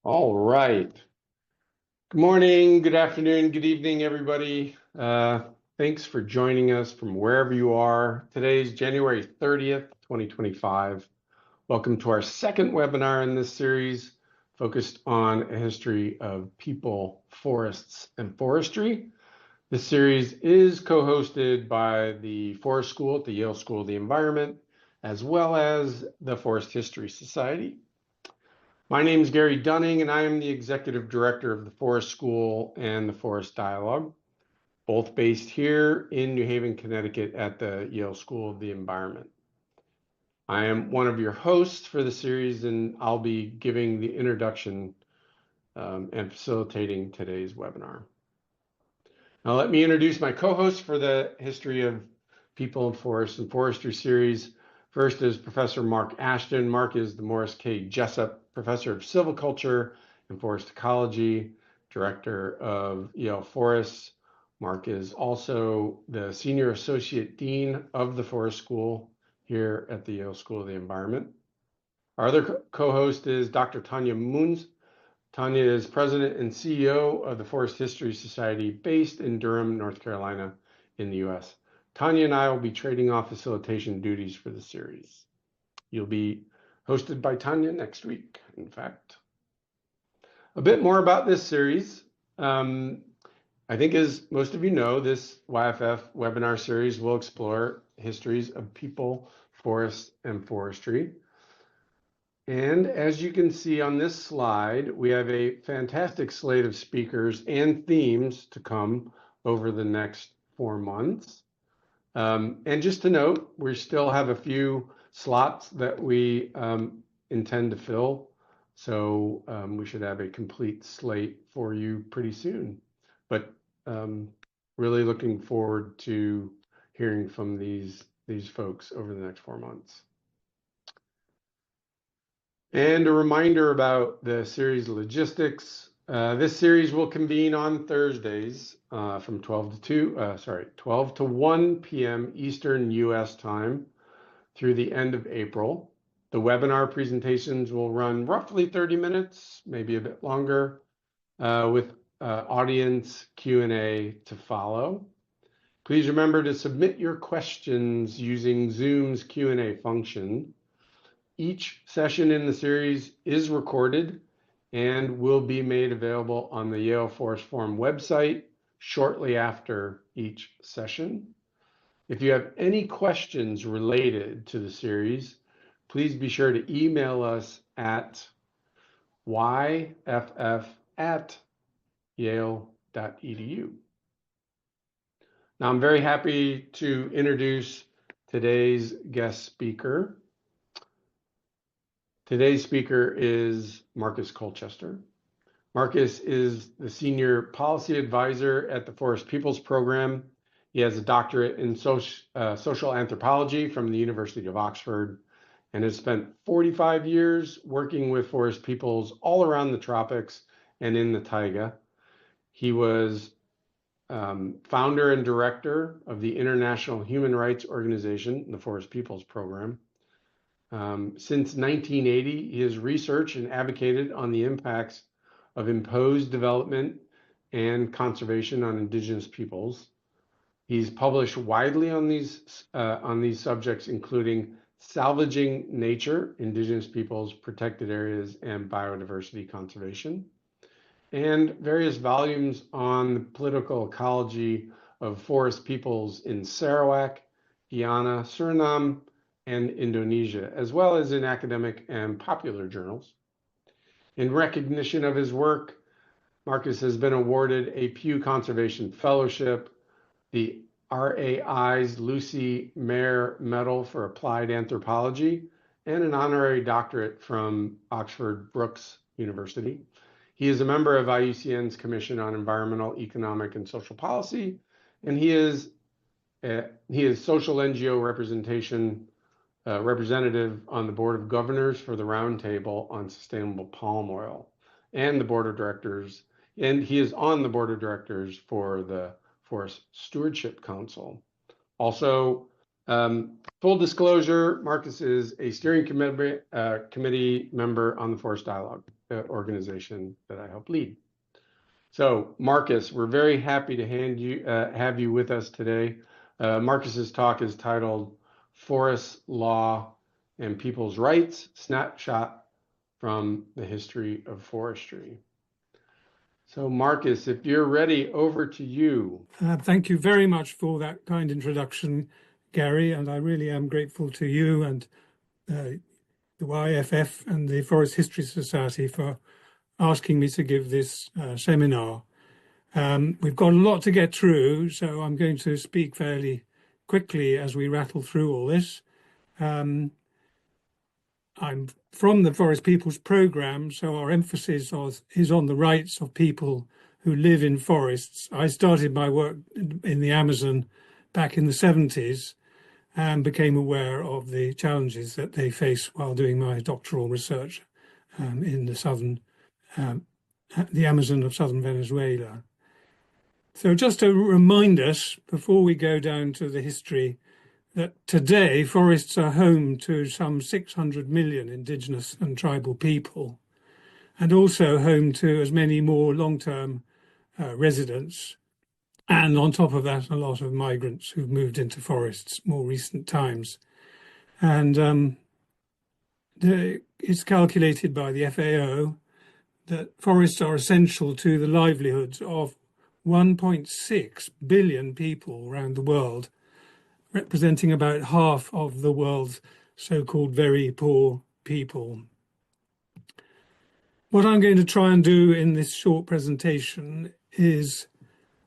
All right. Good morning, good afternoon, good evening, everybody. Thanks for joining us from wherever you are. Today is January 30th, 2025. Welcome to our second webinar in this series focused on a history of people, forests, and forestry. This series is co-hosted by the Forest School at the Yale School of the Environment, as well as the Forest History Society. My name is Gary Dunning, and I am the Executive Director of the Forest School and the Forest Dialogue, both based here in New Haven, Connecticut at the Yale School of the Environment. I am one of your hosts for the series, and I'll be giving the introduction and facilitating today's webinar. Now let me introduce my co-hosts for the History of People and Forests and Forestry series. First is Professor Mark Ashton. Mark is the Morris K. Jessup Professor of Silviculture and Forest Ecology, Director of Yale Forests. Mark is also the Senior Associate Dean of the Forest School here at the Yale School of the Environment. Our other co-host is Dr. Tanya Moons. Tanya is President and CEO of the Forest History Society based in Durham, North Carolina in the US. Tanya and I will be trading off facilitation duties for the series. You'll be hosted by Tanya next week, in fact. A bit more about this series. I think as most of you know, this YFF webinar series will explore histories of people, forests, and forestry. And as you can see on this slide, we have a fantastic slate of speakers and themes to come over the next 4 months. And just to note, we still have a few slots that we intend to fill. So we should have a complete slate for you pretty soon. But really looking forward to hearing from these folks over the next 4 months. And a reminder about the series logistics. This series will convene on Thursdays from 12 to 1 p.m. Eastern U.S. time through the end of April. The webinar presentations will run roughly 30 minutes, maybe a bit longer, with audience Q&A to follow. Please remember to submit your questions using Zoom's Q&A function. Each session in the series is recorded and will be made available on the Yale Forest Forum website shortly after each session. If you have any questions related to the series, please be sure to email us at yff@yale.edu. Now, I'm very happy to introduce today's guest speaker. Today's speaker is Marcus Colchester. Marcus is the Senior Policy Advisor at the Forest Peoples Program. He has a doctorate in social anthropology from the University of Oxford and has spent 45 years working with forest peoples all around the tropics and in the taiga. He was founder and director of the International Human Rights Organization, the Forest Peoples Program. Since 1980, he has researched and advocated on the impacts of imposed development and conservation on Indigenous peoples. He's published widely on these subjects, including Salvaging Nature, Indigenous Peoples, Protected Areas, and Biodiversity Conservation, and various volumes on the political ecology of forest peoples in Sarawak, Guyana, Suriname, and Indonesia, as well as in academic and popular journals. In recognition of his work, Marcus has been awarded a Pew Conservation Fellowship, the RAI's Lucy Mair Medal for Applied Anthropology, and an honorary doctorate from Oxford Brookes University. He is a member of IUCN's Commission on Environmental, Economic, and Social Policy, and he is social NGO representative on the Board of Governors for the Roundtable on Sustainable Palm Oil, and the Board of Directors, and he is on the Board of Directors for the Forest Stewardship Council. Also, full disclosure, Marcus is a steering committee member on the Forest Dialogue. organization that I help lead. So Marcus, we're very happy to have you with us today. Marcus's talk is titled Forest Law and People's Rights, Snapshot from the History of Forestry. So Marcus, if you're ready, over to you. Thank you very much for that kind introduction, Gary, and I really am grateful to you and the YFF and the Forest History Society for asking me to give this seminar. We've got a lot to get through, so I'm going to speak fairly quickly as we rattle through all this. I'm from the Forest Peoples Programme, so our emphasis is on the rights of people who live in forests. I started my work in the Amazon back in the 70s and became aware of the challenges that they face while doing my doctoral research in the Amazon of southern Venezuela. So just to remind us, before we go down to the history, that today forests are home to some 600 million indigenous and tribal people, and also home to as many more long-term residents, and on top of that, a lot of migrants who've moved into forests more recent times. And it's calculated by the FAO that forests are essential to the livelihoods of 1.6 billion people around the world, representing about half of the world's so-called very poor people. What I'm going to try and do in this short presentation is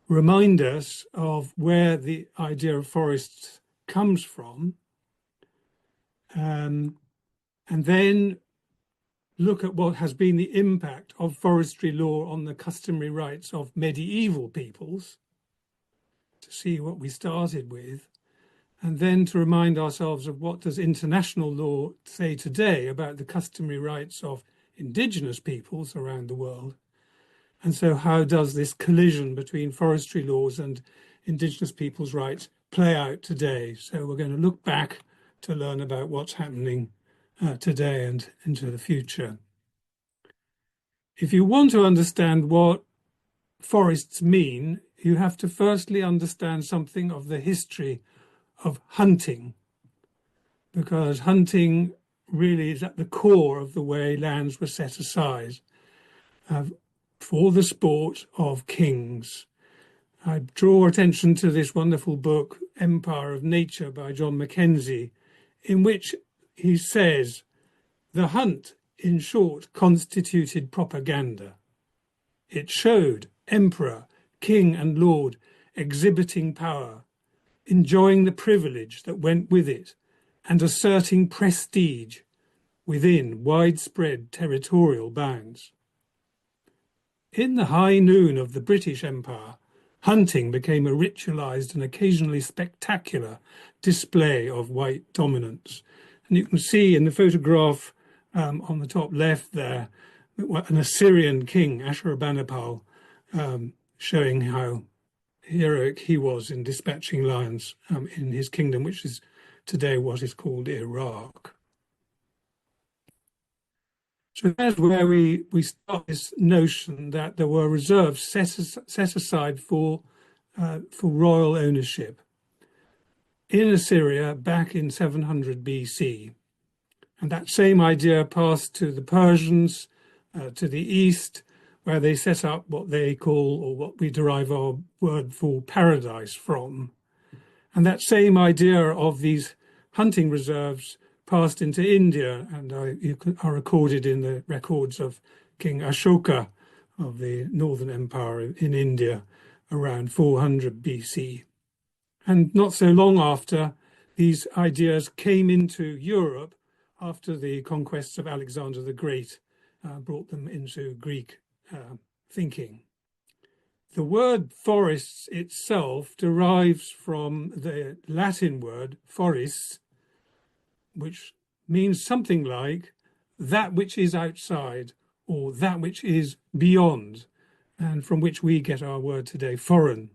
remind us of where the idea of forests comes from, and then look at what has been the impact of forestry law on the customary rights of medieval peoples, to see what we started with, and then to remind ourselves of what does international law say today about the customary rights of indigenous peoples around the world. And so how does this collision between forestry laws and indigenous peoples' rights play out today? So we're going to look back to learn about what's happening today and into the future. If you want to understand what forests mean, you have to firstly understand something of the history of hunting, because hunting really is at the core of the way lands were set aside for the sport of kings. I draw attention to this wonderful book, Empire of Nature by John Mackenzie, in which he says, the hunt, in short, constituted propaganda. It showed emperor, king and lord exhibiting power, enjoying the privilege that went with it, and asserting prestige within widespread territorial bounds. In the high noon of the British Empire, hunting became a ritualized and occasionally spectacular display of white dominance. And you can see in the photograph on the top left there, an Assyrian king, Ashurbanipal, showing how heroic he was in dispatching lions in his kingdom, which is today what is called Iraq. So that's where we start this notion that there were reserves set aside for royal ownership in Assyria back in 700 BC. And that same idea passed to the Persians, to the east, where they set up what they call, or what we derive our word for, paradise from. And that same idea of these hunting reserves passed into India and are recorded in the records of King Ashoka of the Northern Empire in India around 400 BC. And not so long after, these ideas came into Europe after the conquests of Alexander the Great brought them into Greek thinking. The word forests itself derives from the Latin word foris, which means something like that which is outside or that which is beyond, and from which we get our word today, foreign.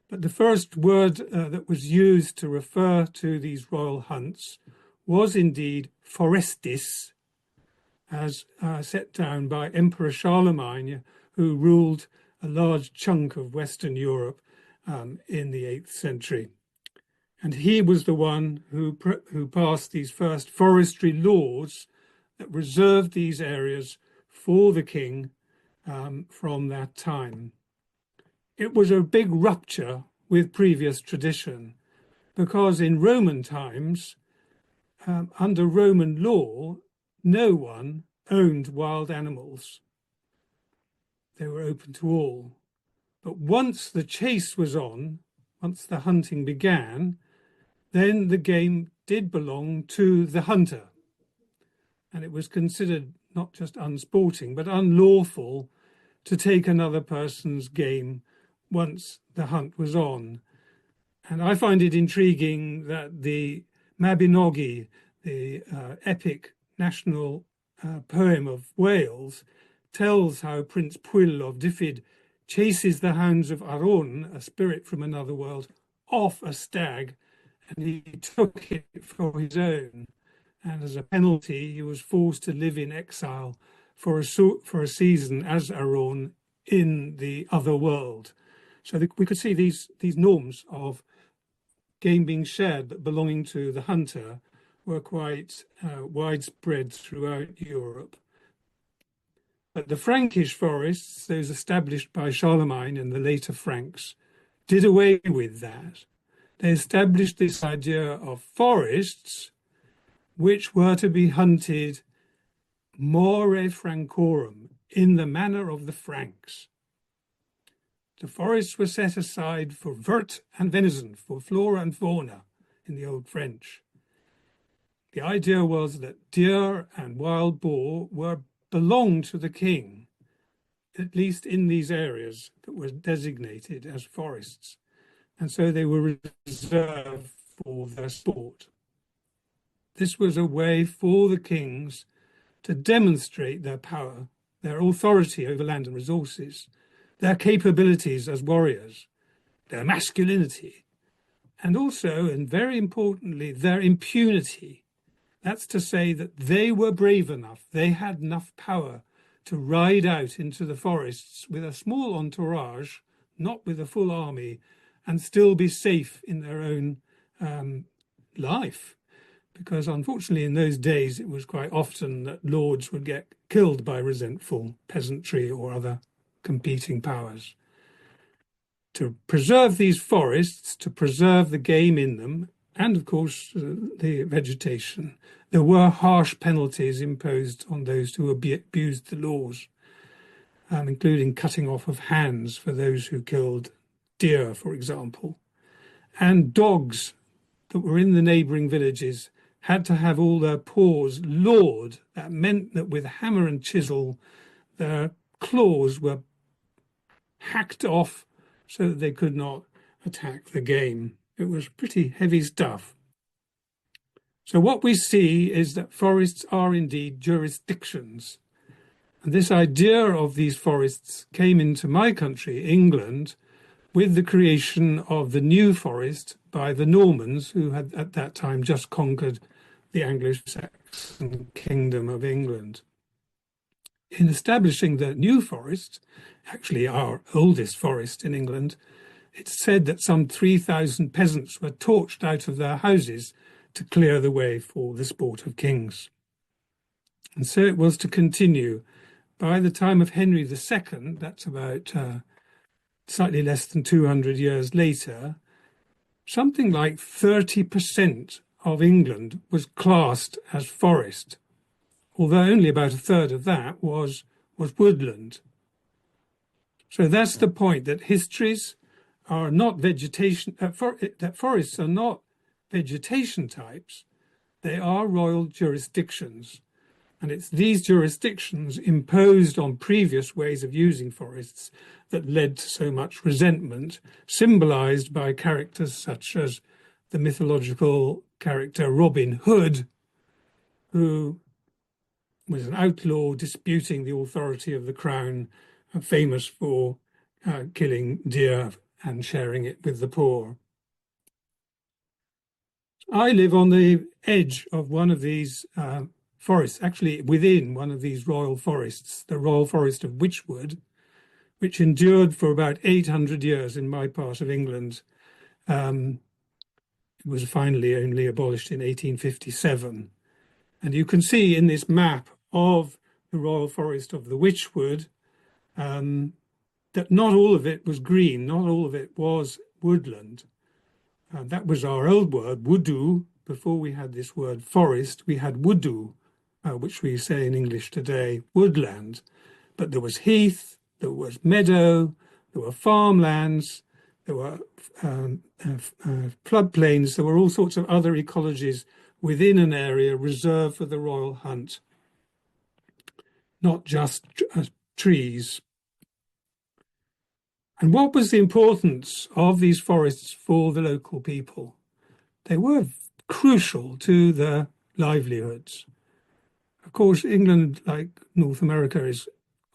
But the first word that was used to refer to these royal hunts was indeed forestis, as set down by Emperor Charlemagne, who ruled a large chunk of Western Europe in the 8th century. And he was the one who passed these first forestry laws that reserved these areas for the king from that time. It was a big rupture with previous tradition, because in Roman times, under Roman law, no one owned wild animals. They were open to all. But once the chase was on, once the hunting began, then the game did belong to the hunter. And it was considered not just unsporting, but unlawful to take another person's game once the hunt was on. And I find it intriguing that the Mabinogi, the epic national poem of Wales, tells how Prince Pwyll of Dyfed chases the hounds of Aron, a spirit from another world, off a stag, and he took it for his own. And as a penalty, he was forced to live in exile for a season as Aron in the other world. So we could see these norms of game being shared but belonging to the hunter were quite widespread throughout Europe. But the Frankish forests, those established by Charlemagne and the later Franks, did away with that. They established this idea of forests which were to be hunted more Francorum, in the manner of the Franks. The forests were set aside for vert and venison, for flora and fauna in the Old French. The idea was that deer and wild boar belonged to the king, at least in these areas that were designated as forests, and so they were reserved for their sport. This was a way for the kings to demonstrate their power, their authority over land and resources, their capabilities as warriors, their masculinity, and also, and very importantly, their impunity. That's to say that they were brave enough, they had enough power to ride out into the forests with a small entourage, not with a full army, and still be safe in their own life. Because unfortunately in those days it was quite often that lords would get killed by resentful peasantry or other competing powers. To preserve these forests, to preserve the game in them, and of course the vegetation, there were harsh penalties imposed on those who abused the laws, including cutting off of hands for those who killed deer, for example. And dogs that were in the neighbouring villages had to have all their paws lawed. That meant that with hammer and chisel, their claws were hacked off so that they could not attack the game. It was pretty heavy stuff. So what we see is that forests are indeed jurisdictions. And this idea of these forests came into my country, England, with the creation of the New Forest by the Normans, who had at that time just conquered the Anglo-Saxon kingdom of England. In establishing the New Forest, actually our oldest forest in England, it's said that some 3,000 peasants were torched out of their houses to clear the way for the sport of kings. And so it was to continue. By the time of Henry II, that's about slightly less than 200 years later, something like 30% of England was classed as forest, although only about a third of that was woodland. So that's the point, that histories are not vegetation, that forests are not vegetation types, they are royal jurisdictions. And it's these jurisdictions imposed on previous ways of using forests that led to so much resentment, symbolized by characters such as the mythological character Robin Hood, who was an outlaw disputing the authority of the crown, famous for killing deer and sharing it with the poor. I live on the edge of one of these forests, actually within one of these royal forests, the Royal Forest of Wychwood, which endured for about 800 years in my part of England. It was finally only abolished in 1857. And you can see in this map of the Royal Forest of the Wychwood that not all of it was green, not all of it was woodland. That was our old word, wudu. Before we had this word forest, we had wudu, which we say in English today, woodland. But there was heath, there was meadow, there were farmlands, there were floodplains, there were all sorts of other ecologies within an area reserved for the royal hunt, not just trees. And what was the importance of these forests for the local people? They were crucial to their livelihoods. Of course, England, like North America, is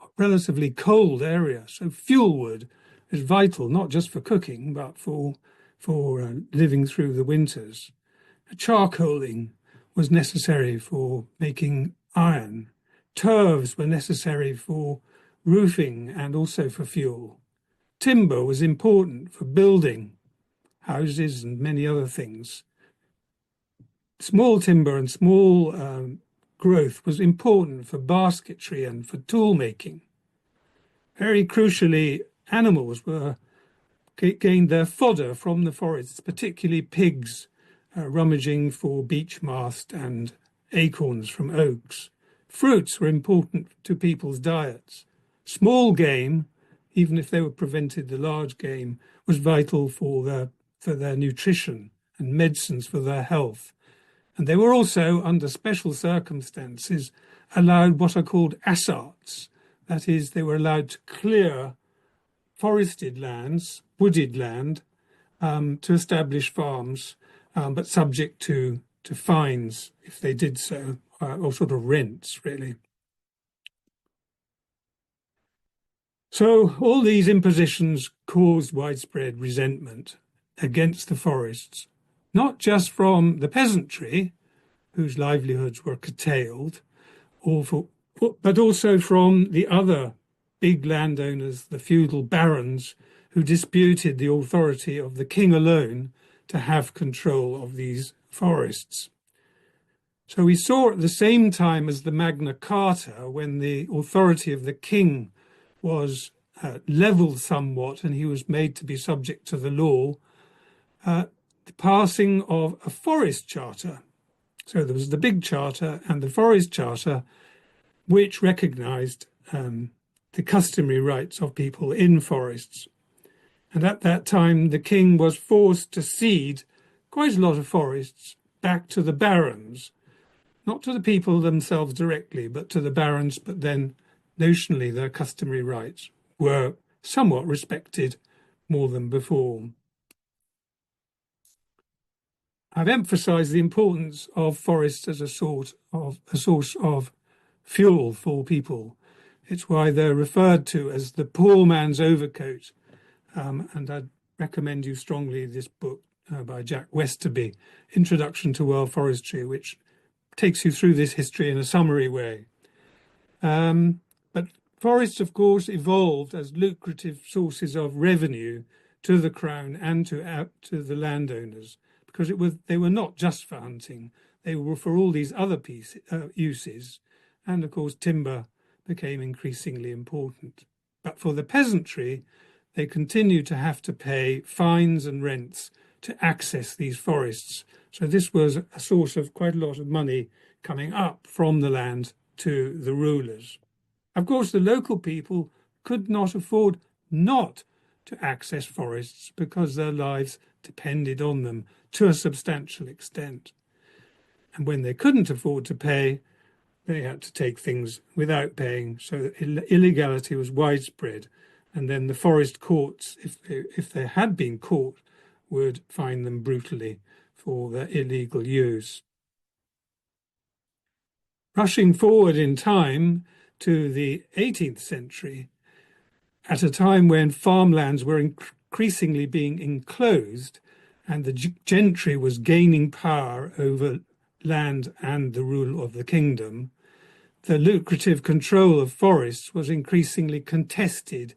a relatively cold area, so fuel wood is vital, not just for cooking, but for living through the winters. Charcoaling was necessary for making iron. Turves were necessary for roofing and also for fuel. Timber was important for building houses and many other things. Small timber and small growth was important for basketry and for tool making. Very crucially, animals gained their fodder from the forests, particularly pigs rummaging for beech mast and acorns from oaks. Fruits were important to people's diets. Small game, even if they were prevented the large game, was vital for their nutrition and medicines for their health. And they were also, under special circumstances, allowed what are called assarts. That is, they were allowed to clear forested lands, wooded land, to establish farms, but subject to fines if they did so, or sort of rents, really. So all these impositions caused widespread resentment against the forests, not just from the peasantry, whose livelihoods were curtailed, but also from the other big landowners, the feudal barons, who disputed the authority of the king alone to have control of these forests. So we saw at the same time as the Magna Carta, when the authority of the king was levelled somewhat and he was made to be subject to the law, the passing of a forest charter. So there was the big charter and the forest charter, which recognised the customary rights of people in forests. And at that time, the king was forced to cede quite a lot of forests back to the barons, not to the people themselves directly, but to the barons, but then notionally their customary rights were somewhat respected more than before. I've emphasised the importance of forests as a source of fuel for people. It's why they're referred to as the poor man's overcoat. And I'd recommend you strongly this book by Jack Westerby, Introduction to World Forestry, which takes you through this history in a summary way. But forests, of course, evolved as lucrative sources of revenue to the Crown and to the landowners, because they were not just for hunting, they were for all these other uses. And, of course, timber became increasingly important. But for the peasantry, they continued to have to pay fines and rents to access these forests. So this was a source of quite a lot of money coming up from the land to the rulers. Of course, the local people could not afford not to access forests because their lives depended on them to a substantial extent. And when they couldn't afford to pay, they had to take things without paying. So illegality was widespread. And then the forest courts, if they had been caught, would fine them brutally for their illegal use. Rushing forward in time to the 18th century, at a time when farmlands were increasingly being enclosed and the gentry was gaining power over land and the rule of the kingdom, the lucrative control of forests was increasingly contested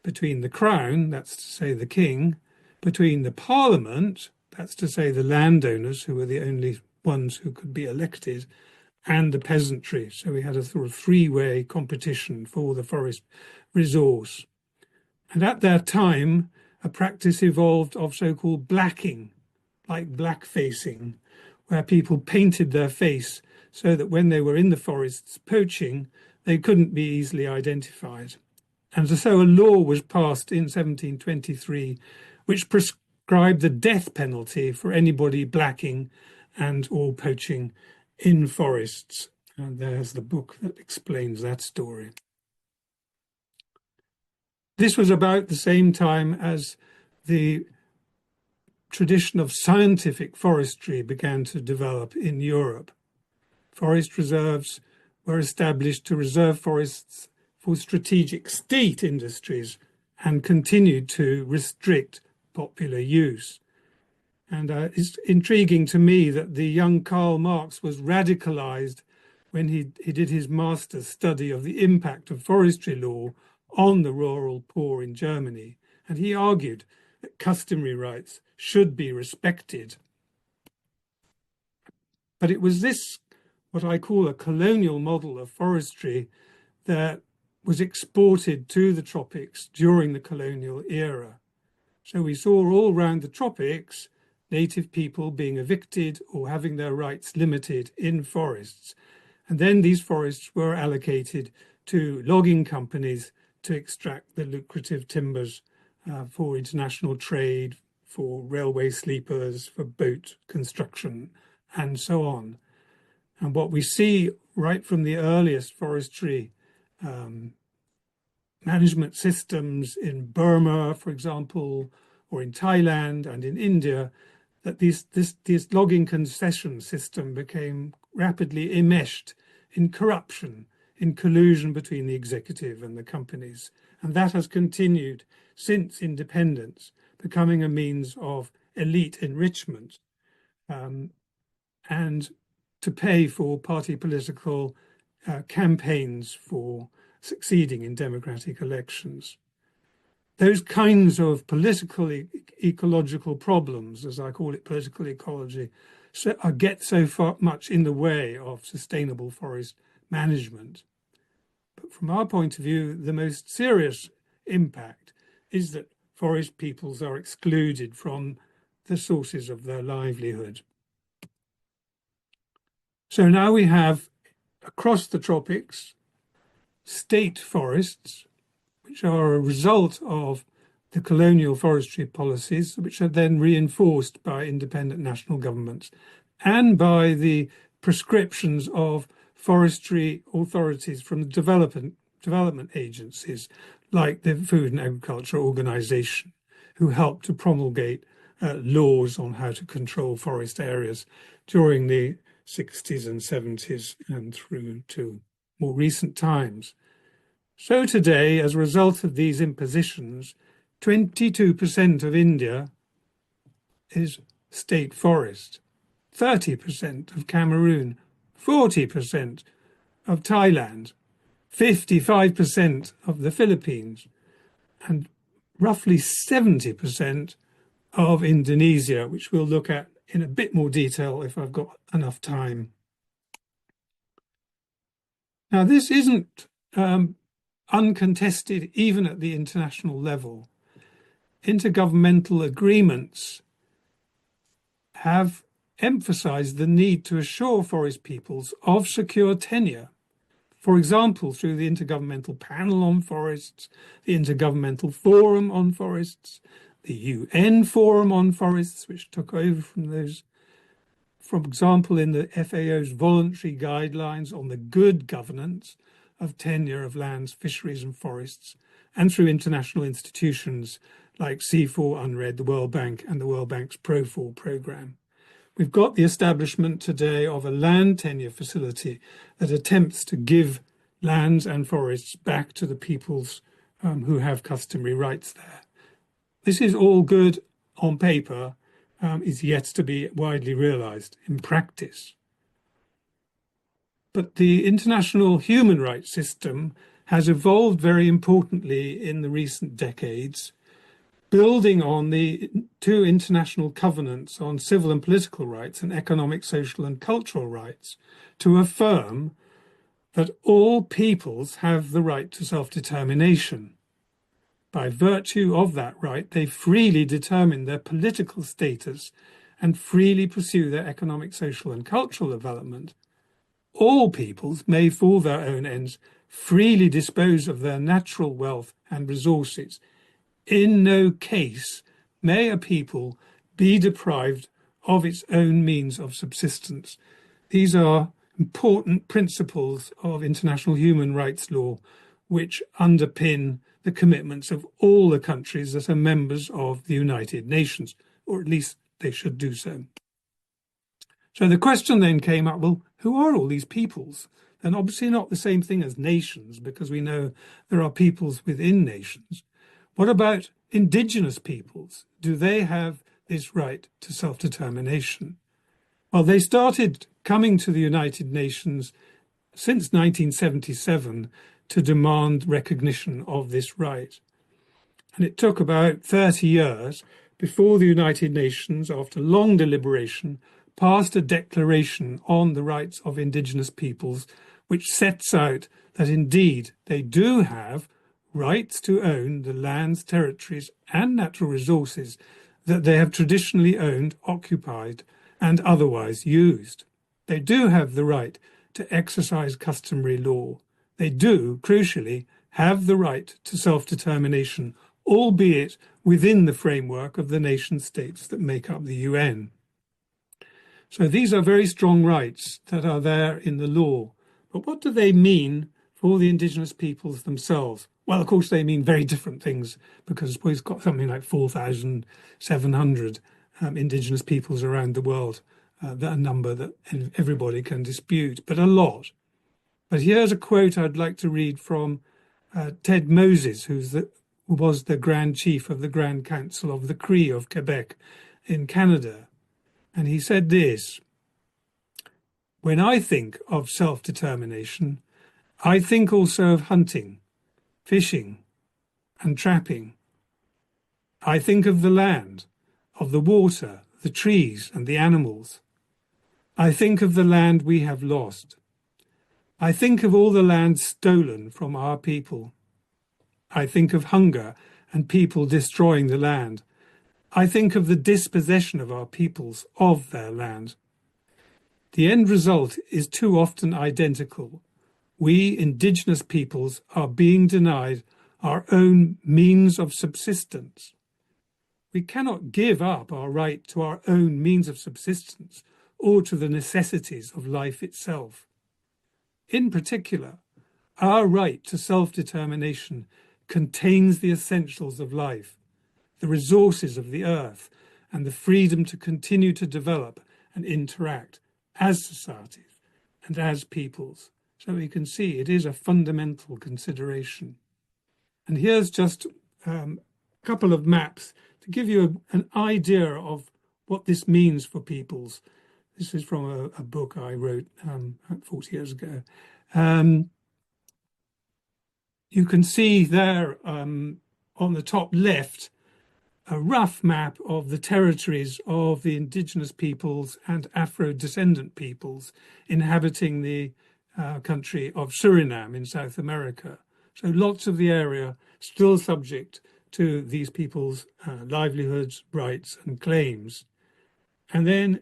between the crown, that's to say the king, between the parliament, that's to say the landowners, who were the only ones who could be elected, and the peasantry. So we had a sort of three-way competition for the forest resource. And at that time, a practice evolved of so-called blacking, like blackfacing, where people painted their face so that when they were in the forests poaching, they couldn't be easily identified. And so a law was passed in 1723, which prescribed the death penalty for anybody blacking and or poaching in forests. And there's the book that explains that story. This was about the same time as the tradition of scientific forestry began to develop in Europe. Forest reserves were established to reserve forests for strategic state industries and continued to restrict popular use. And it's intriguing to me that the young Karl Marx was radicalized when he did his master's study of the impact of forestry law on the rural poor in Germany. And he argued that customary rights should be respected. But it was this, what I call a colonial model of forestry, that was exported to the tropics during the colonial era. So we saw all around the tropics native people being evicted or having their rights limited in forests. And then these forests were allocated to logging companies to extract the lucrative timbers for international trade, for railway sleepers, for boat construction, and so on. And what we see right from the earliest forestry management systems in Burma, for example, or in Thailand and in India, that this logging concession system became rapidly enmeshed in corruption, in collusion between the executive and the companies. And that has continued since independence, becoming a means of elite enrichment and to pay for party political campaigns for succeeding in democratic elections. Those kinds of political ecological problems, as I call it, political ecology, get so much in the way of sustainable forest management. But from our point of view, the most serious impact is that forest peoples are excluded from the sources of their livelihood. So now we have, across the tropics, state forests, which are a result of the colonial forestry policies, which are then reinforced by independent national governments and by the prescriptions of forestry authorities from the development agencies, like the Food and Agriculture Organization, who helped to promulgate laws on how to control forest areas during the 60s and 70s and through to more recent times. So today, as a result of these impositions, 22% of India is state forest, 30% of Cameroon, 40% of Thailand, 55% of the Philippines, and roughly 70% of Indonesia, which we'll look at in a bit more detail if I've got enough time. Now, this isn't uncontested even at the international level. Intergovernmental agreements have emphasized the need to assure forest peoples of secure tenure. For example, through the Intergovernmental Panel on Forests, the Intergovernmental Forum on Forests, the UN Forum on Forests, which took over from those, for example, in the FAO's voluntary guidelines on the good governance of tenure of lands, fisheries and forests, and through international institutions like C4 UNRED, the World Bank, and the World Bank's PRO4 program. We've got the establishment today of a land tenure facility that attempts to give lands and forests back to the peoples who have customary rights there. This is all good on paper, is yet to be widely realized in practice. But the international human rights system has evolved very importantly in the recent decades, building on the two international covenants on civil and political rights and economic, social and cultural rights to affirm that all peoples have the right to self-determination. By virtue of that right, they freely determine their political status and freely pursue their economic, social and cultural development. All peoples may, for their own ends, freely dispose of their natural wealth and resources. In no case may a people be deprived of its own means of subsistence. These are important principles of international human rights law, which underpin the commitments of all the countries that are members of the United Nations, or at least they should do so. So the question then came up, well, who are all these peoples? And obviously not the same thing as nations, because we know there are peoples within nations. What about indigenous peoples? Do they have this right to self-determination? Well, they started coming to the United Nations since 1977 to demand recognition of this right. And it took about 30 years before the United Nations, after long deliberation, passed a declaration on the rights of indigenous peoples, which sets out that indeed they do have rights to own the lands, territories and natural resources that they have traditionally owned, occupied and otherwise used. They do have the right to exercise customary law. They do, crucially, have the right to self-determination, albeit within the framework of the nation states that make up the UN. So these are very strong rights that are there in the law. But what do they mean for the indigenous peoples themselves? Well, of course, they mean very different things, because we've got something like 4,700 indigenous peoples around the world, a number that everybody can dispute, but a lot. But here's a quote I'd like to read from Ted Moses, who was the Grand Chief of the Grand Council of the Cree of Quebec in Canada. And he said this: "When I think of self-determination, I think also of hunting, fishing and trapping. I think of the land, of the water, the trees and the animals. I think of the land we have lost. I think of all the land stolen from our people. I think of hunger and people destroying the land. I think of the dispossession of our peoples of their land. The end result is too often identical. We indigenous peoples are being denied our own means of subsistence. We cannot give up our right to our own means of subsistence or to the necessities of life itself. In particular, our right to self-determination contains the essentials of life, the resources of the earth, and the freedom to continue to develop and interact as societies and as peoples. So we can see it is a fundamental consideration. And here's just a couple of maps to give you an idea of what this means for peoples. This is from a book I wrote 40 years ago. You can see there on the top left a rough map of the territories of the indigenous peoples and Afro-descendant peoples inhabiting the country of Suriname in South America. So lots of the area still subject to these people's livelihoods, rights and claims. And then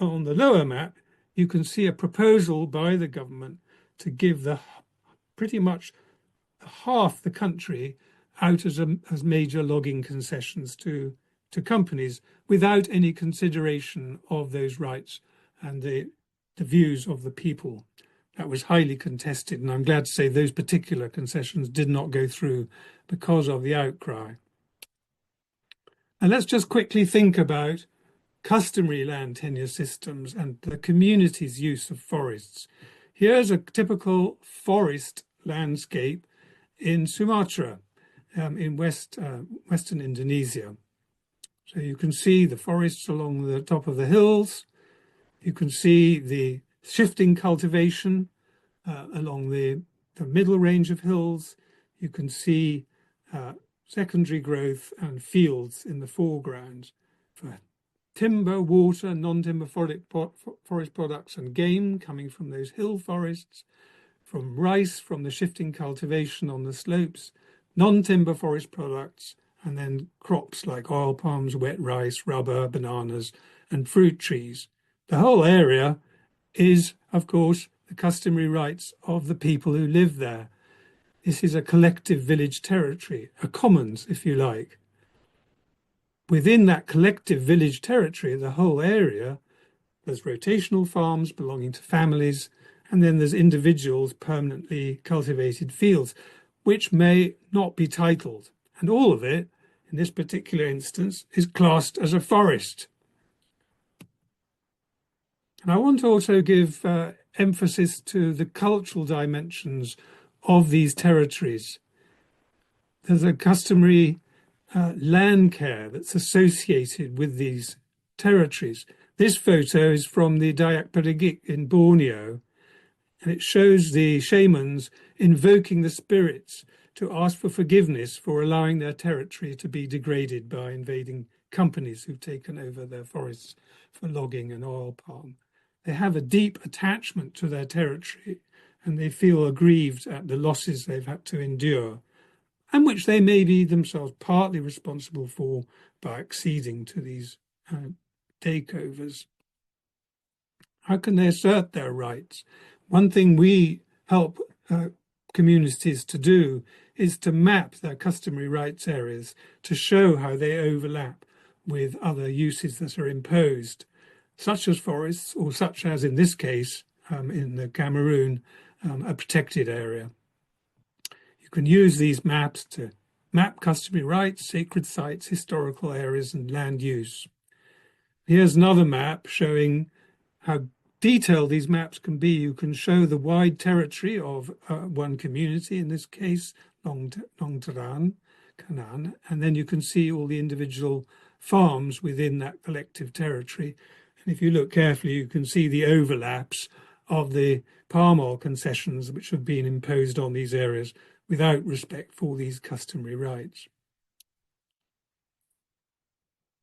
on the lower map, you can see a proposal by the government to give pretty much half the country out as major logging concessions to companies without any consideration of those rights and the views of the people. That was highly contested, and I'm glad to say those particular concessions did not go through because of the outcry. And let's just quickly think about customary land tenure systems and the community's use of forests. Here's a typical forest landscape in Sumatra, in western Indonesia. So you can see the forests along the top of the hills. You can see the shifting cultivation along the middle range of hills. You can see secondary growth and fields in the foreground for timber, water, non-timber forest products and game coming from those hill forests, from rice, from the shifting cultivation on the slopes, non-timber forest products, and then crops like oil palms, wet rice, rubber, bananas, and fruit trees. The whole area is, of course, the customary rights of the people who live there. This is a collective village territory, a commons, if you like. Within that collective village territory, the whole area, there's rotational farms belonging to families, and then there's individuals' permanently cultivated fields, which may not be titled. And all of it, in this particular instance, is classed as a forest. And I want to also give emphasis to the cultural dimensions of these territories. There's a customary land care that's associated with these territories. This photo is from the Dayak Perigik in Borneo, and it shows the shamans invoking the spirits to ask for forgiveness for allowing their territory to be degraded by invading companies who've taken over their forests for logging and oil palm. They have a deep attachment to their territory, and they feel aggrieved at the losses they've had to endure, and which they may be themselves partly responsible for by acceding to these takeovers. How can they assert their rights? One thing we help communities to do is to map their customary rights areas to show how they overlap with other uses that are imposed, such as forests, or such as, in this case, in the Cameroon, a protected area. You can use these maps to map customary rights, sacred sites, historical areas, and land use. Here's another map showing how detailed these maps can be. You can show the wide territory of one community, in this case, Nongtaran, Kanan, and then you can see all the individual farms within that collective territory. And if you look carefully, you can see the overlaps of the palm oil concessions which have been imposed on these areas without respect for these customary rights.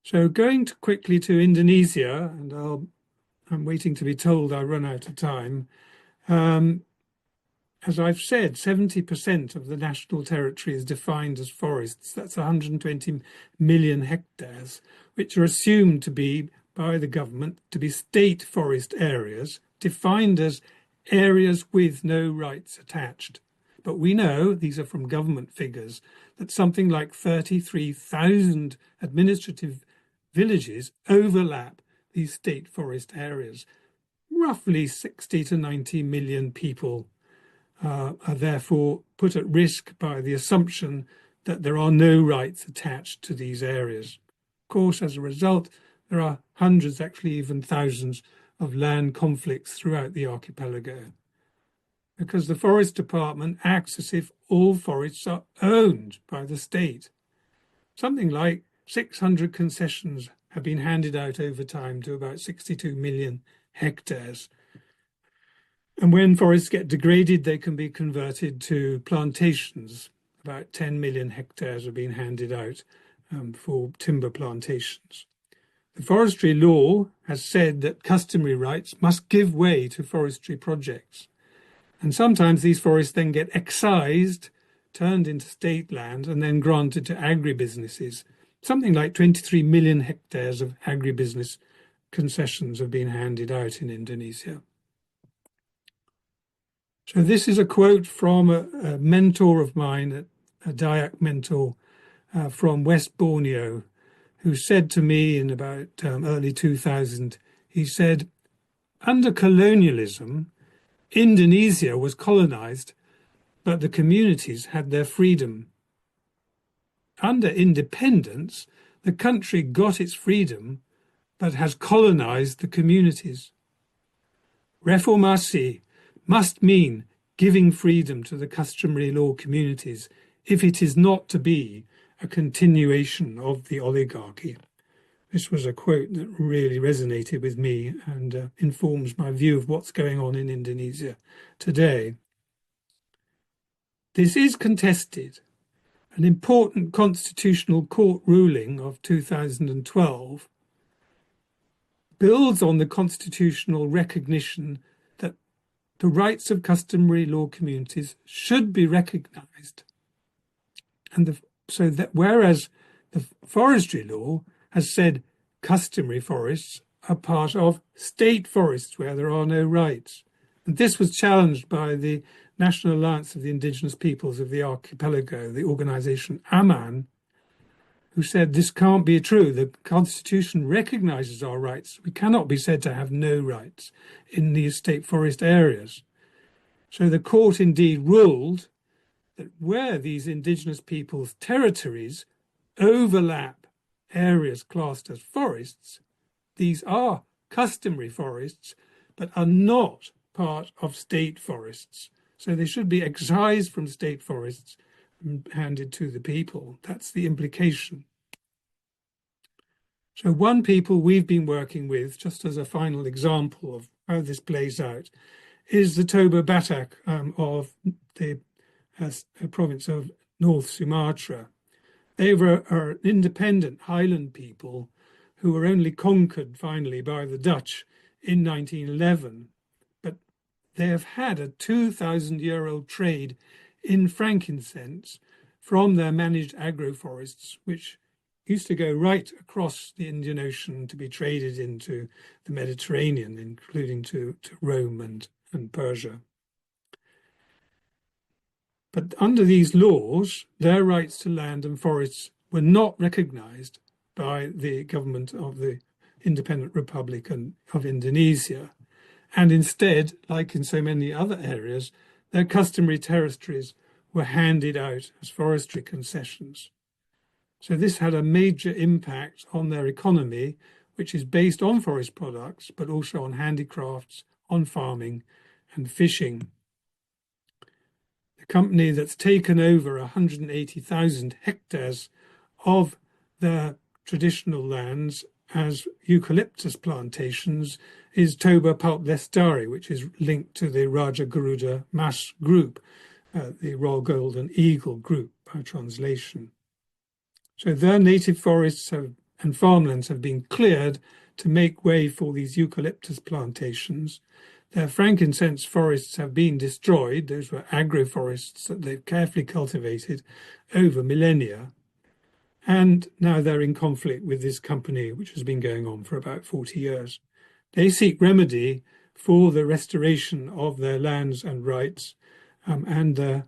So going quickly to Indonesia, and I'm waiting to be told I run out of time. As I've said, 70% of the national territory is defined as forests. That's 120 million hectares, which are assumed to be, by the government, to be state forest areas, defined as areas with no rights attached. But we know, these are from government figures, that something like 33,000 administrative villages overlap these state forest areas. Roughly 60 to 90 million people are therefore put at risk by the assumption that there are no rights attached to these areas. Of course, as a result, there are hundreds, actually even thousands, of land conflicts throughout the archipelago, because the Forest Department acts as if all forests are owned by the state. Something like 600 concessions have been handed out over time to about 62 million hectares. And when forests get degraded, they can be converted to plantations. About 10 million hectares have been handed out for timber plantations. The forestry law has said that customary rights must give way to forestry projects. And sometimes these forests then get excised, turned into state land, and then granted to agribusinesses. Something like 23 million hectares of agribusiness concessions have been handed out in Indonesia. So this is a quote from a mentor of mine, a Dayak mentor from West Borneo, who said to me in about early 2000, he said, under colonialism, Indonesia was colonized, but the communities had their freedom. Under independence, the country got its freedom, but has colonized the communities. Reformasi must mean giving freedom to the customary law communities if it is not to be a continuation of the oligarchy. This was a quote that really resonated with me and informs my view of what's going on in Indonesia today. This is contested. An important constitutional court ruling of 2012 builds on the constitutional recognition that the rights of customary law communities should be recognized. So that whereas the forestry law has said customary forests are part of state forests where there are no rights. And this was challenged by the National Alliance of the Indigenous Peoples of the Archipelago, the organization AMAN, who said this can't be true. The Constitution recognizes our rights. We cannot be said to have no rights in these state forest areas. So the court indeed ruled that where these Indigenous peoples' territories overlap areas classed as forests, these are customary forests, but are not part of state forests. So they should be excised from state forests and handed to the people. That's the implication. So one people we've been working with, just as a final example of how this plays out, is the Toba Batak of the province of North Sumatra. They were an independent highland people who were only conquered finally by the Dutch in 1911. But they have had a 2,000-year-old trade in frankincense from their managed agroforests, which used to go right across the Indian Ocean to be traded into the Mediterranean, including to Rome and Persia. But under these laws, their rights to land and forests were not recognized by the government of the Independent Republic of Indonesia. And instead, like in so many other areas, their customary territories were handed out as forestry concessions. So this had a major impact on their economy, which is based on forest products, but also on handicrafts, on farming and fishing. The company that's taken over 180,000 hectares of their traditional lands as eucalyptus plantations is Toba Pulp Lestari, which is linked to the Raja Garuda Mas group, the Royal Golden Eagle group by translation. So their native forests and farmlands have been cleared to make way for these eucalyptus plantations. Their frankincense forests have been destroyed. Those were agroforests that they've carefully cultivated over millennia. And now they're in conflict with this company, which has been going on for about 40 years. They seek remedy for the restoration of their lands and rights and their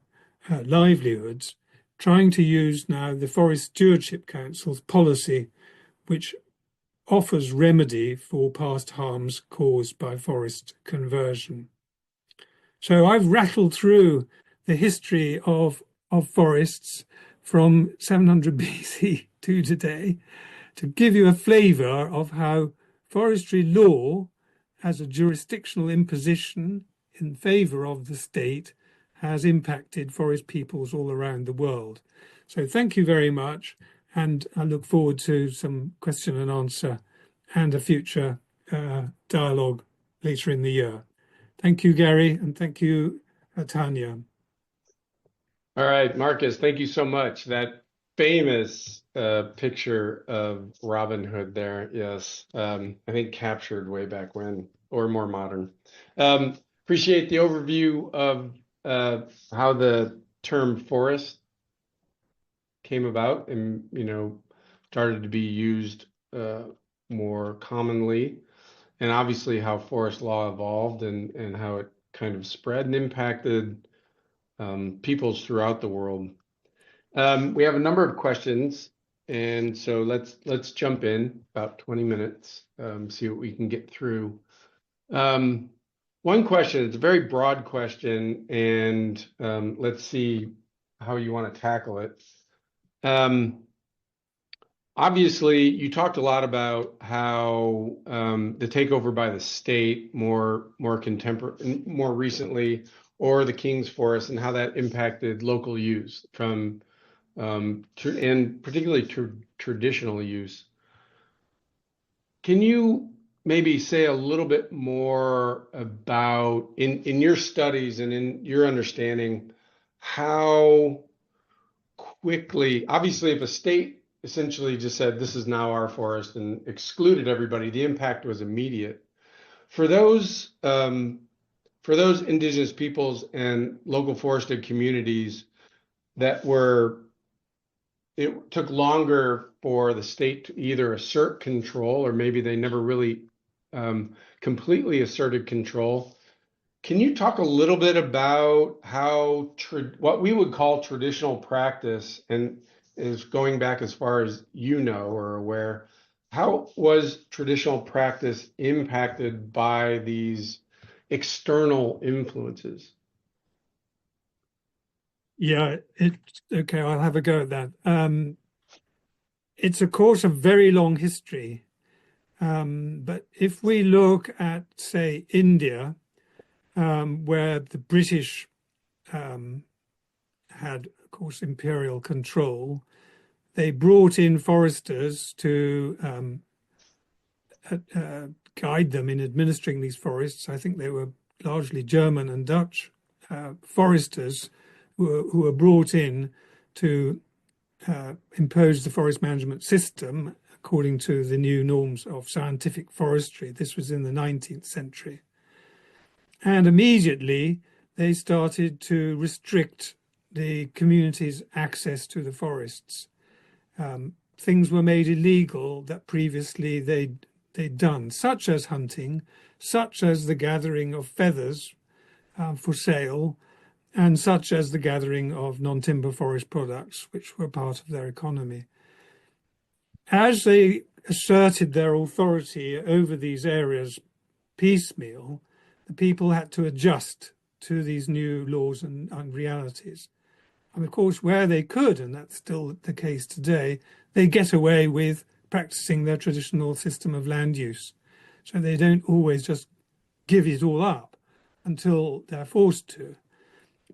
livelihoods, trying to use now the Forest Stewardship Council's policy, which offers remedy for past harms caused by forest conversion. So I've rattled through the history of forests from 700 BC to today to give you a flavour of how forestry law as a jurisdictional imposition in favour of the state has impacted forest peoples all around the world. So thank you very much, and I look forward to some question and answer and a future dialogue later in the year. Thank you, Gary, and thank you, Tanya. All right, Marcus, thank you so much. That famous picture of Robin Hood there, yes, I think captured way back when, or more modern. Appreciate the overview of how the term forest came about and, started to be used more commonly, and obviously how forest law evolved and how it kind of spread and impacted peoples throughout the world. We have a number of questions, and so let's jump in about 20 minutes, see what we can get through. One question, it's a very broad question, and let's see how you want to tackle it. Obviously, you talked a lot about how the takeover by the state more recently, or the King's Forest, and how that impacted local use and particularly traditional use. can you maybe say a little bit more about, in your studies and in your understanding, how quickly, obviously, if a state essentially just said, this is now our forest and excluded everybody, the impact was immediate. For those indigenous peoples and local forested communities that it took longer for the state to either assert control, or maybe they never really completely asserted control. Can you talk a little bit about how what we would call traditional practice, and is going back as far as you know or are aware, how was traditional practice impacted by these external influences? Yeah, okay, I'll have a go at that. It's of course a very long history, but if we look at, say, India, where the British had, of course, imperial control, they brought in foresters to guide them in administering these forests. I think they were largely German and Dutch foresters who were brought in to impose the forest management system according to the new norms of scientific forestry. This was in the 19th century. And immediately they started to restrict the community's access to the forests. Things were made illegal that previously they'd done, such as hunting, such as the gathering of feathers for sale, and such as the gathering of non-timber forest products, which were part of their economy. As they asserted their authority over these areas piecemeal, the people had to adjust to these new laws and realities. And of course, where they could, and that's still the case today, they get away with practicing their traditional system of land use. So they don't always just give it all up until they're forced to.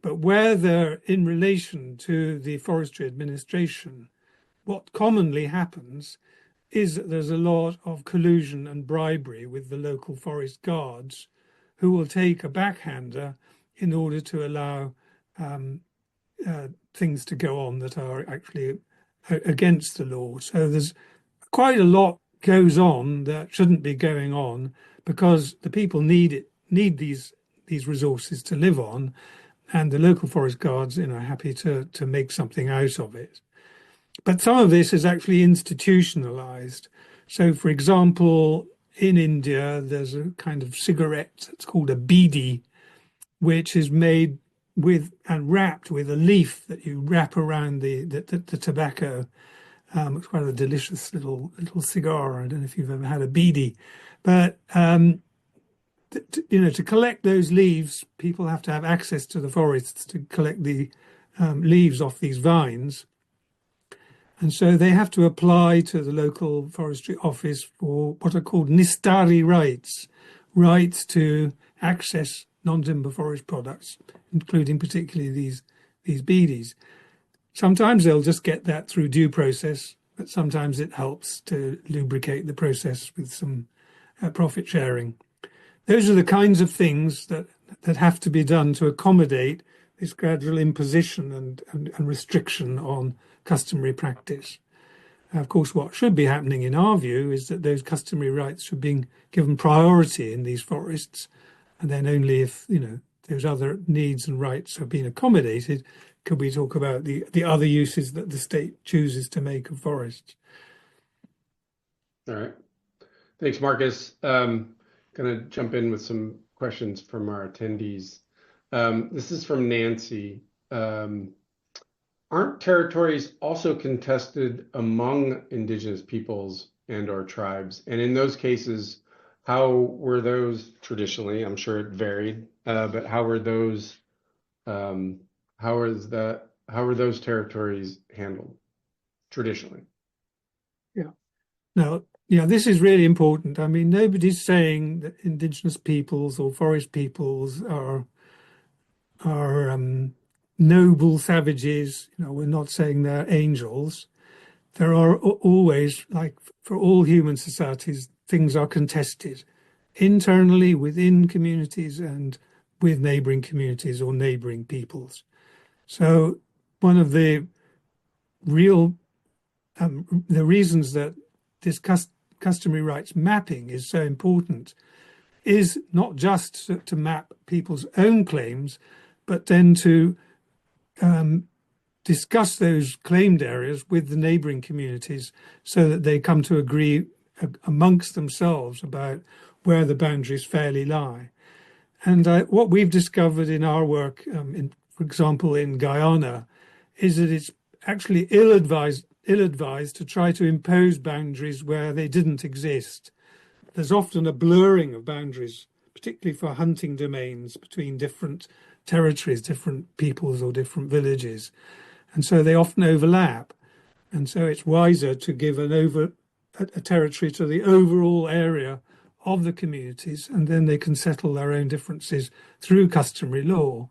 But where they're in relation to the forestry administration, what commonly happens is that there's a lot of collusion and bribery with the local forest guards, who will take a backhander in order to allow things to go on that are actually against the law. So there's quite a lot goes on that shouldn't be going on, because the people need these resources to live on, and the local forest guards, are happy to make something out of it. But some of this is actually institutionalized. So, for example, in India, there's a kind of cigarette that's called a bidi, which is made with and wrapped with a leaf that you wrap around the tobacco. It's quite a delicious little cigar. I don't know if you've ever had a bidi, but to collect those leaves, people have to have access to the forests to collect the leaves off these vines. And so they have to apply to the local forestry office for what are called nistari rights to access non-timber forest products, including particularly these bidis. Sometimes they'll just get that through due process, but sometimes it helps to lubricate the process with some profit sharing. Those are the kinds of things that have to be done to accommodate this gradual imposition and restriction on customary practice. Of course, what should be happening in our view is that those customary rights should be given priority in these forests, and then only if those other needs and rights have been accommodated could we talk about the other uses that the state chooses to make of forests. All right. Thanks, Marcus. Going to jump in with some questions from our attendees. This is from Nancy. Aren't territories also contested among Indigenous peoples and or tribes? And in those cases, how were those traditionally? I'm sure it varied, but how were those territories handled traditionally? Now, this is really important. I mean, nobody's saying that Indigenous peoples or forest peoples are noble savages. We're not saying they're angels. There are always, like for all human societies, things are contested internally within communities and with neighboring communities or neighboring peoples. So one of the real the reasons that this customary rights mapping is so important is not just to map people's own claims, but then to discuss those claimed areas with the neighboring communities so that they come to agree amongst themselves about where the boundaries fairly lie. And what we've discovered in our work, for example, in Guyana, is that it's actually ill-advised to try to impose boundaries where they didn't exist. There's often a blurring of boundaries, particularly for hunting domains between different territories, different peoples or different villages. And so they often overlap. And so it's wiser to give a territory to the overall area of the communities, and then they can settle their own differences through customary law.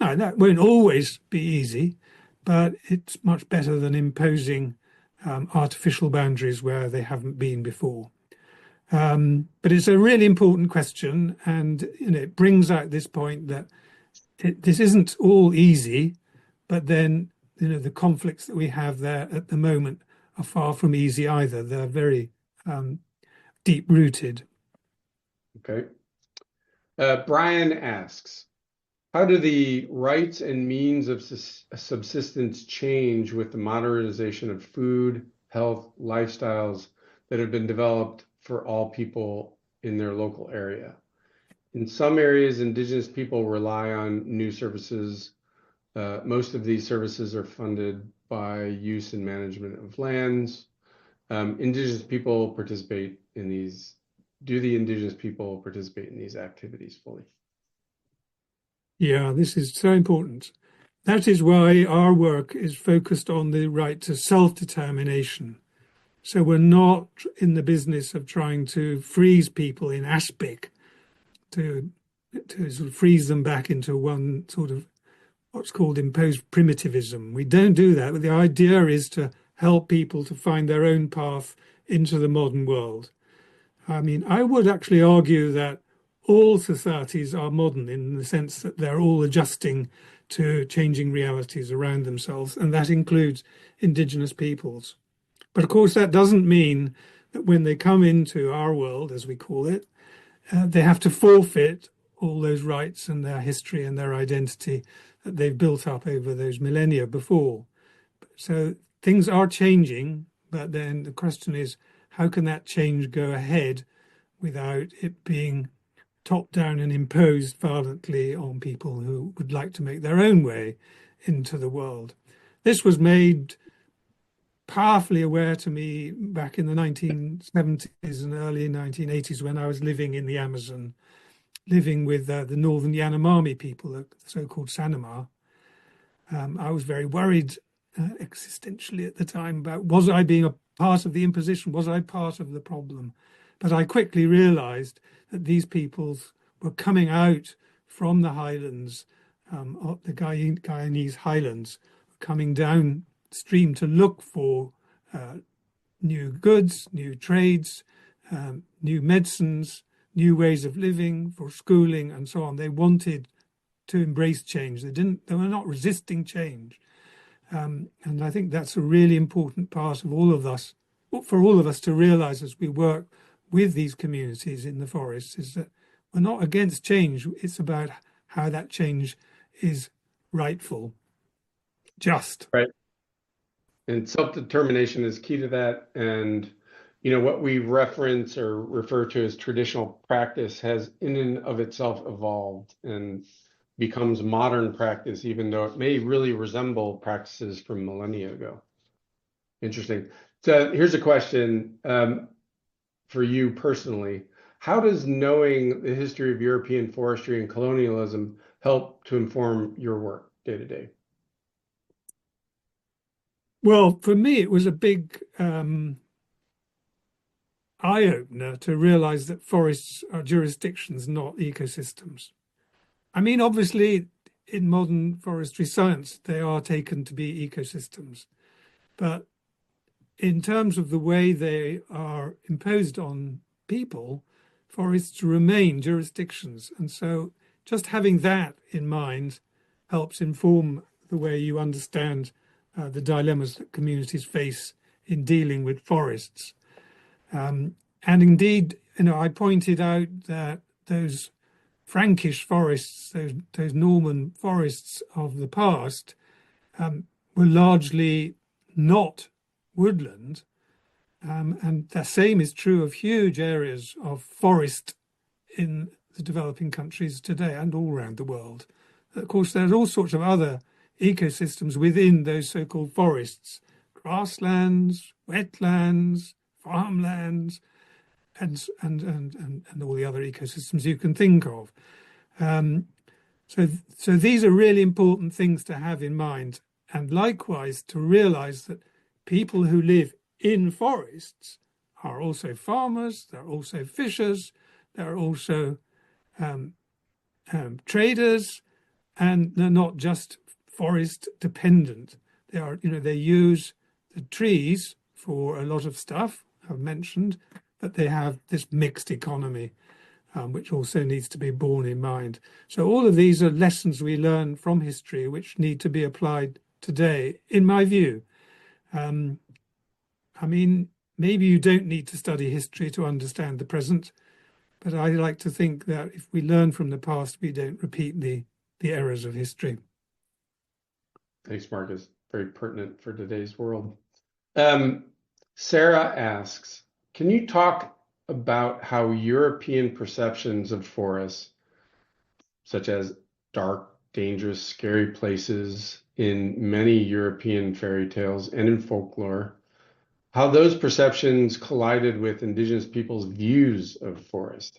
Now, that won't always be easy, but it's much better than imposing artificial boundaries where they haven't been before. But it's a really important question, and it brings out this point that this isn't all easy, but then the conflicts that we have there at the moment are far from easy either. They're very deep-rooted. Okay. Brian asks, how do the rights and means of subsistence change with the modernization of food, health, lifestyles that have been developed for all people in their local area? In some areas, Indigenous people rely on new services. Most of these services are funded by use and management of lands. Indigenous people participate in these. Do the Indigenous people participate in these activities fully? Yeah, this is so important. That is why our work is focused on the right to self-determination. So we're not in the business of trying to freeze people in aspic, to sort of freeze them back into one sort of what's called imposed primitivism. We don't do that. But the idea is to help people to find their own path into the modern world. I mean, I would actually argue that all societies are modern in the sense that they're all adjusting to changing realities around themselves, and that includes Indigenous peoples. But of course, that doesn't mean that when they come into our world, as we call it, they have to forfeit all those rights and their history and their identity that they've built up over those millennia before. So things are changing, but then the question is, how can that change go ahead without it being top down and imposed violently on people who would like to make their own way into the world? This was made powerfully aware to me back in the 1970s and early 1980s when I was living in the Amazon, living with the Northern Yanomami people, the so-called Sanama. I was very worried existentially at the time about, was I being a part of the imposition? Was I part of the problem? But I quickly realized that these peoples were coming out from the highlands, the Guyanese highlands, coming downstream to look for new goods, new trades, new medicines, new ways of living, for schooling and so on. They wanted to embrace change. They were not resisting change. And I think that's a really important part of all of us, for all of us to realize as we work with these communities in the forests, is that we're not against change. It's about how that change is rightful, just. Right. And self-determination is key to that. And, what we reference or refer to as traditional practice has in and of itself evolved and becomes modern practice, even though it may really resemble practices from millennia ago. Interesting. So here's a question for you personally. How does knowing the history of European forestry and colonialism help to inform your work day to day? Well, for me, it was a big eye-opener to realize that forests are jurisdictions, not ecosystems. I mean, obviously, in modern forestry science, they are taken to be ecosystems. But in terms of the way they are imposed on people, forests remain jurisdictions. And so just having that in mind helps inform the way you understand the dilemmas that communities face in dealing with forests. And indeed, I pointed out that those Frankish forests, those Norman forests of the past, were largely not woodland. And the same is true of huge areas of forest in the developing countries today and all around the world. Of course, there's all sorts of other ecosystems within those so-called forests, grasslands, wetlands, farmlands, and all the other ecosystems you can think of. So these are really important things to have in mind, and likewise to realize that people who live in forests are also farmers, they're also fishers, they're also traders, and they're not just forest dependent. They are, they use the trees for a lot of stuff I've mentioned, but they have this mixed economy, which also needs to be borne in mind. So all of these are lessons we learn from history, which need to be applied today, in my view. I mean, maybe you don't need to study history to understand the present, but I like to think that if we learn from the past, we don't repeat the errors of history. Thanks, Marcus. Very pertinent for today's world. Sarah asks, can you talk about how European perceptions of forests, such as dark, dangerous, scary places in many European fairy tales and in folklore, how those perceptions collided with Indigenous people's views of forest?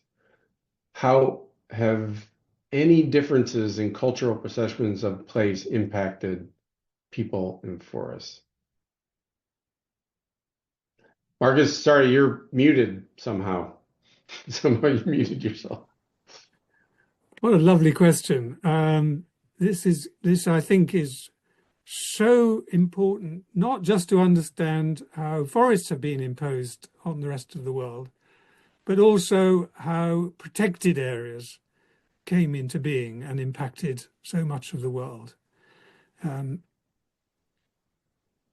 How have any differences in cultural perceptions of place impacted people in forests? Marcus, sorry, you're muted somehow. Somehow you muted yourself. What a lovely question. This I think is so important, not just to understand how forests have been imposed on the rest of the world, but also how protected areas came into being and impacted so much of the world.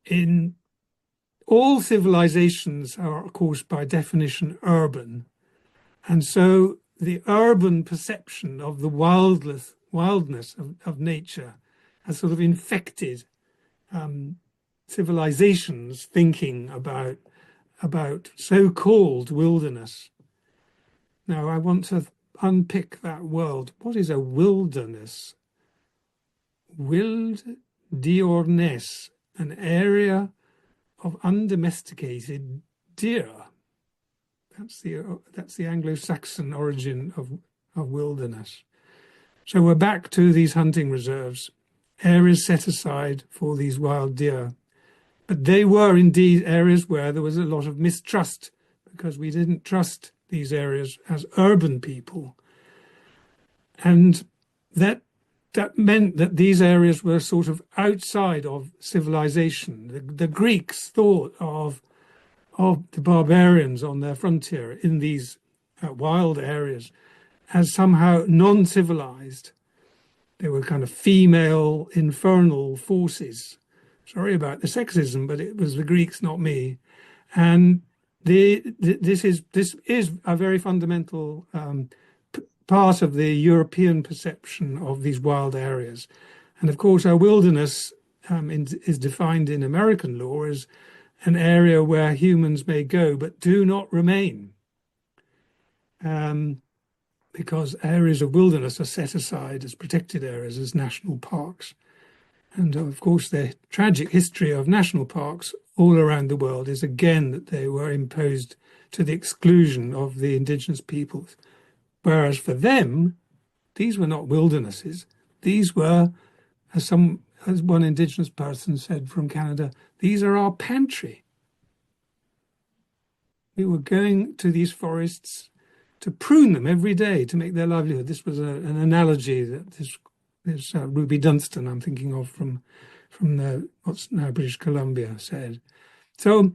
In all civilizations are, of course, by definition, urban. And so the urban perception of the wildness of nature has sort of infected civilizations thinking about so-called wilderness. Now, I want to unpick that word. What is a wilderness? Wilderness, an area of undomesticated deer. That's the Anglo-Saxon origin of wilderness. So we're back to these hunting reserves, areas set aside for these wild deer. But they were indeed areas where there was a lot of mistrust, because we didn't trust these areas as urban people. And that meant that these areas were sort of outside of civilization. The Greeks thought of the barbarians on their frontier in these wild areas as somehow non-civilized. They were kind of female infernal forces. Sorry about the sexism, but it was the Greeks, not me. And this is a very fundamental part of the European perception of these wild areas. And of course, our wilderness is defined in American law as an area where humans may go but do not remain, because areas of wilderness are set aside as protected areas, as national parks. And of course, the tragic history of national parks all around the world is again that they were imposed to the exclusion of the indigenous peoples. Whereas for them, these were not wildernesses. These were, as one indigenous person said from Canada, these are our pantry. We were going to these forests to prune them every day to make their livelihood. This was an analogy that this Ruby Dunstan, I'm thinking of from what's now British Columbia, said. So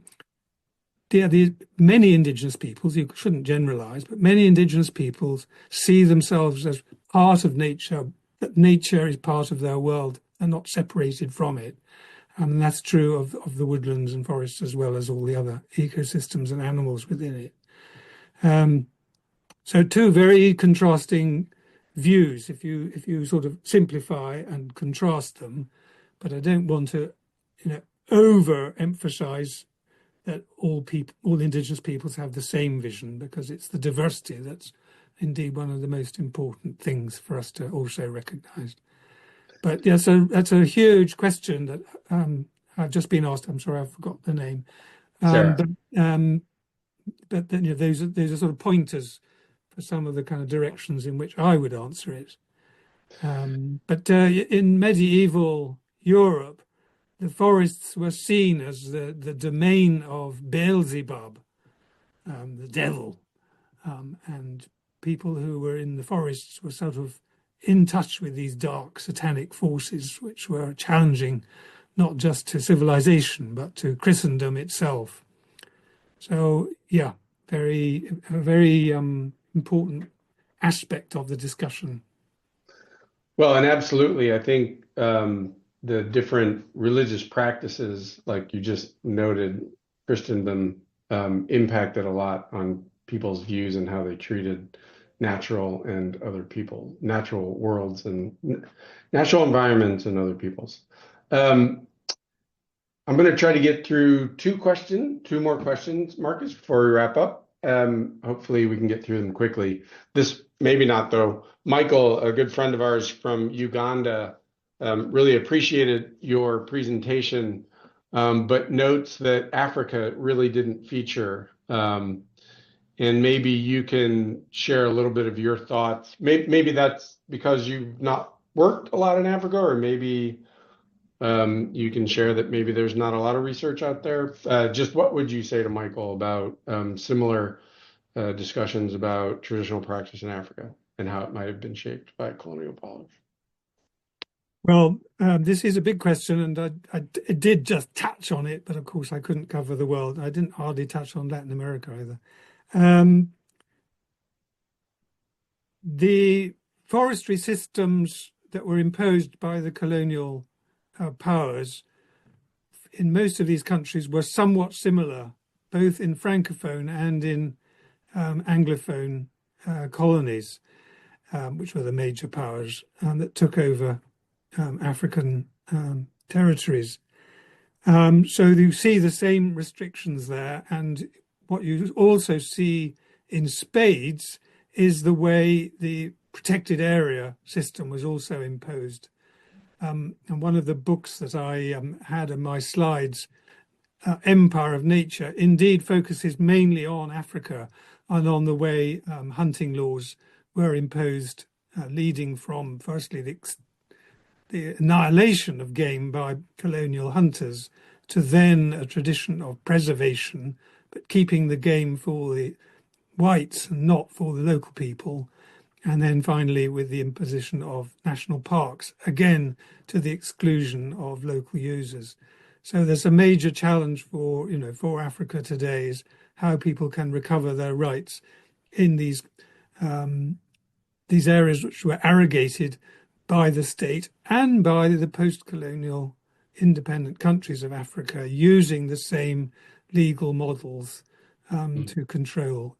many Indigenous peoples, you shouldn't generalize, but many Indigenous peoples see themselves as part of nature, that nature is part of their world and not separated from it. And that's true of the woodlands and forests as well as all the other ecosystems and animals within it. So two very contrasting views if you sort of simplify and contrast them, but I don't want to, overemphasize that all Indigenous peoples have the same vision, because it's the diversity that's indeed one of the most important things for us to also recognize. But yeah, so that's a huge question that I've just been asked. I'm sorry, I forgot the name. Sarah. But then, those are sort of pointers for some of the kind of directions in which I would answer it. But in medieval Europe, the forests were seen as the domain of Beelzebub, the devil, and people who were in the forests were sort of in touch with these dark satanic forces, which were challenging not just to civilization, but to Christendom itself. So, yeah, very important aspect of the discussion. Well, and absolutely, I think the different religious practices, like you just noted, Christendom impacted a lot on people's views and how they treated natural and other people, natural worlds and natural environments and other peoples. I'm going to try to get through two more questions, Marcus, before we wrap up. Hopefully we can get through them quickly. This, maybe not though. Michael, a good friend of ours from Uganda, really appreciated your presentation, but notes that Africa really didn't feature. And maybe you can share a little bit of your thoughts. Maybe that's because you've not worked a lot in Africa, or maybe you can share that maybe there's not a lot of research out there. Just what would you say to Michael about similar discussions about traditional practice in Africa and how it might have been shaped by colonial policy? Well, this is a big question, and I did just touch on it, but of course I couldn't cover the world. I didn't hardly touch on Latin America either. The forestry systems that were imposed by the colonial powers in most of these countries were somewhat similar, both in Francophone and in Anglophone colonies, which were the major powers that took over African territories. So you see the same restrictions there. And what you also see in spades is the way the protected area system was also imposed. And one of the books that I had in my slides, Empire of Nature, indeed focuses mainly on Africa and on the way hunting laws were imposed, leading from firstly the annihilation of game by colonial hunters to then a tradition of preservation, but keeping the game for the whites and not for the local people. And then finally with the imposition of national parks, again to the exclusion of local users. So there's a major challenge for Africa today is how people can recover their rights in these areas which were arrogated by the state and by the post-colonial independent countries of Africa, using the same legal models to control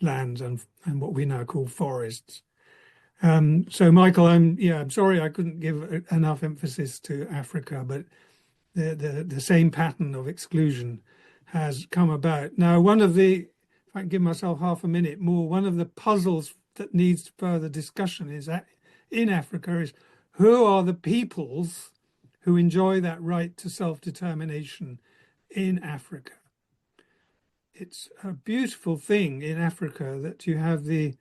lands and what we now call forests. So, Michael, I'm sorry I couldn't give enough emphasis to Africa, but the same pattern of exclusion has come about. Now, if I can give myself half a minute more, one of the puzzles that needs further discussion is that in Africa is who are the peoples who enjoy that right to self-determination in Africa. It's a beautiful thing in Africa that you have the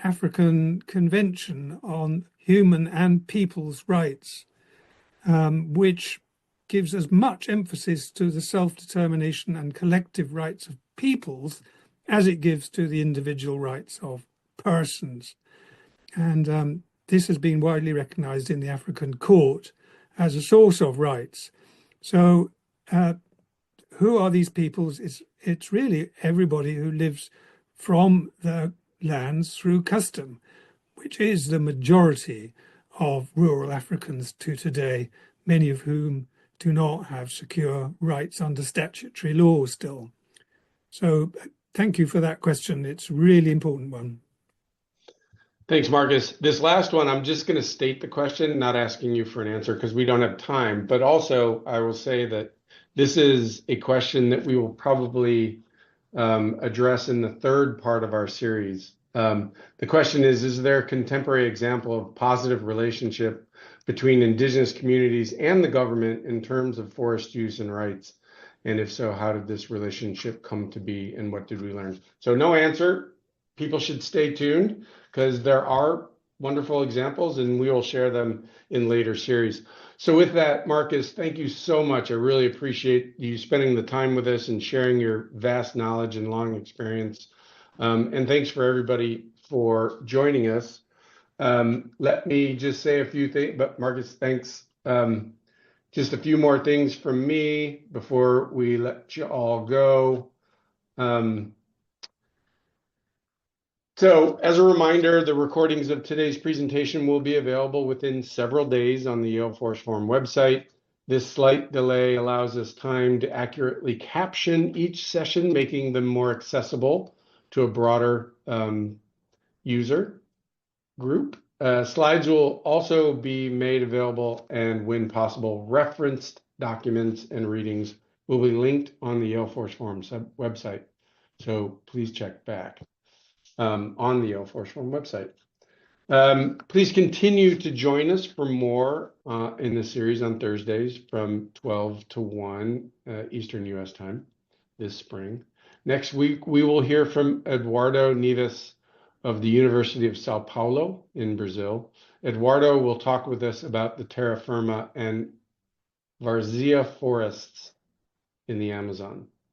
African Convention on Human and People's Rights, which gives as much emphasis to the self-determination and collective rights of peoples as it gives to the individual rights of persons. And this has been widely recognized in the African court as a source of rights. So who are these peoples? It's really everybody who lives from the lands through custom, which is the majority of rural Africans to today, many of whom do not have secure rights under statutory law still. So thank you for that question. It's a really important one. Thanks, Marcus. This last one, I'm just going to state the question, not asking you for an answer because we don't have time. But also, I will say that this is a question that we will probably address in the third part of our series. The question is there a contemporary example of positive relationship between Indigenous communities and the government in terms of forest use and rights? And if so, how did this relationship come to be and what did we learn? So no answer. People should stay tuned because there are wonderful examples and we will share them in later series. So with that, Marcus, thank you so much. I really appreciate you spending the time with us and sharing your vast knowledge and long experience. And thanks for everybody for joining us. Let me just say a few things, but Marcus, thanks. Just a few more things from me before we let you all go. So as a reminder, the recordings of today's presentation will be available within several days on the Yale Forest Forum website. This slight delay allows us time to accurately caption each session, making them more accessible to a broader user group. Slides will also be made available, and when possible, referenced documents and readings will be linked on the Yale Forest Forum website. So please check back on the Yale Forest Forum website. Please continue to join us for more in the series on Thursdays from 12 to 1 Eastern US time this spring. Next week, we will hear from Eduardo Neves of the University of Sao Paulo in Brazil. Eduardo will talk with us about the terra firma and Várzea forests in the Amazon.